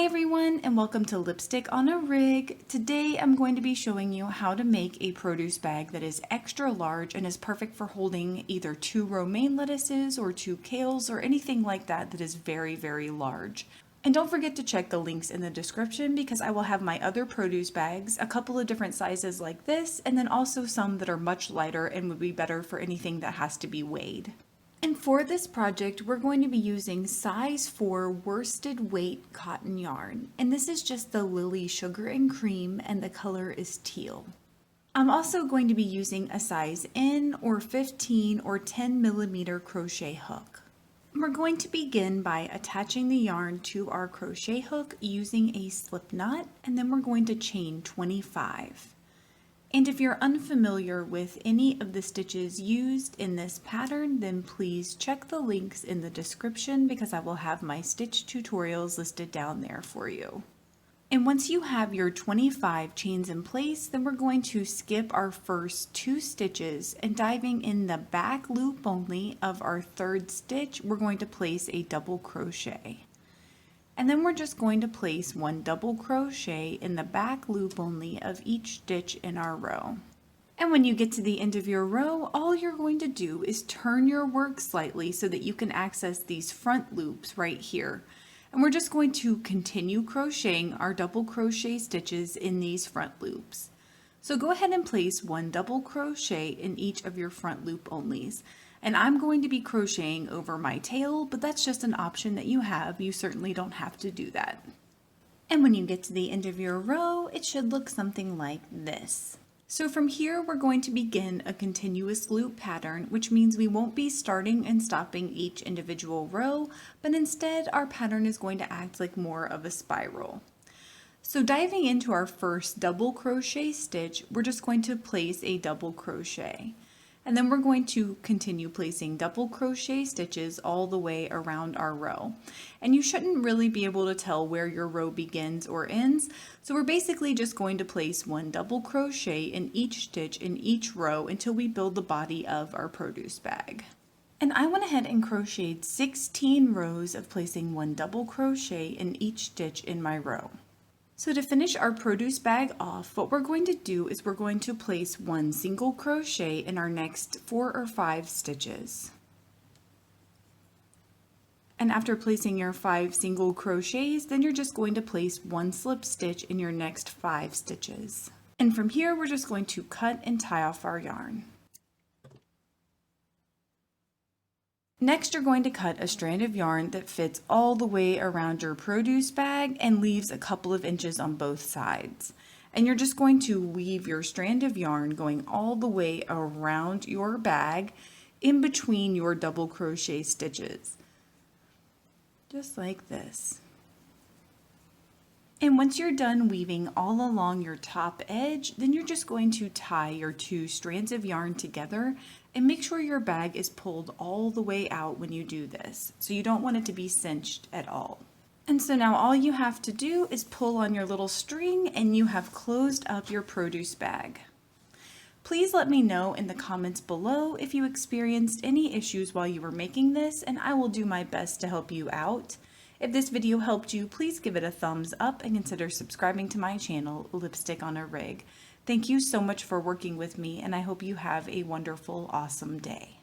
everyone, and welcome to Lipstick on a Rig. Today I'm going to be showing you how to make a produce bag that is extra large and is perfect for holding either 2 romaine lettuces or 2 kales or anything like that that is very, very large. And don't forget to check the links in the description because I will have my other produce bags, a couple of different sizes like this, and then also some that are much lighter and would be better for anything that has to be weighed. And for this project, we're going to be using size 4 worsted weight cotton yarn. And this is just the Lily Sugar and Cream, and the color is teal. I'm also going to be using a size N or 15 or 10 millimeter crochet hook. We're going to begin by attaching the yarn to our crochet hook using a slip knot, and then we're going to chain 25. And if you're unfamiliar with any of the stitches used in this pattern, then please check the links in the description because I will have my stitch tutorials listed down there for you. And once you have your 25 chains in place, then we're going to skip our first 2 stitches, and diving in the back loop only of our 3rd stitch, we're going to place a double crochet. And then we're just going to place 1 double crochet in the back loop only of each stitch in our row. And when you get to the end of your row, all you're going to do is turn your work slightly so that you can access these front loops right here. And we're just going to continue crocheting our double crochet stitches in these front loops. So go ahead and place 1 double crochet in each of your front loop onlys. And I'm going to be crocheting over my tail, but that's just an option that you have. You certainly don't have to do that. And when you get to the end of your row, it should look something like this. So from here, we're going to begin a continuous loop pattern, which means we won't be starting and stopping each individual row, but instead our pattern is going to act like more of a spiral. So diving into our first double crochet stitch, we're just going to place a double crochet. And then we're going to continue placing double crochet stitches all the way around our row. And you shouldn't really be able to tell where your row begins or ends, so we're basically just going to place 1 double crochet in each stitch in each row until we build the body of our produce bag. And I went ahead and crocheted 16 rows of placing 1 double crochet in each stitch in my row. So to finish our produce bag off, what we're going to do is we're going to place 1 single crochet in our next 4 or 5 stitches. And after placing your 5 single crochets, then you're just going to place 1 slip stitch in your next 5 stitches. And from here, we're just going to cut and tie off our yarn. Next, you're going to cut a strand of yarn that fits all the way around your produce bag and leaves a couple of inches on both sides. And you're just going to weave your strand of yarn going all the way around your bag in between your double crochet stitches. Just like this. And once you're done weaving all along your top edge, then you're just going to tie your 2 strands of yarn together and make sure your bag is pulled all the way out when you do this. So you don't want it to be cinched at all. And so now all you have to do is pull on your little string and you have closed up your produce bag. Please let me know in the comments below if you experienced any issues while you were making this, and I will do my best to help you out. If this video helped you, please give it a thumbs up and consider subscribing to my channel, Lipstick on a Rig. Thank you so much for working with me, and I hope you have a wonderful, awesome day.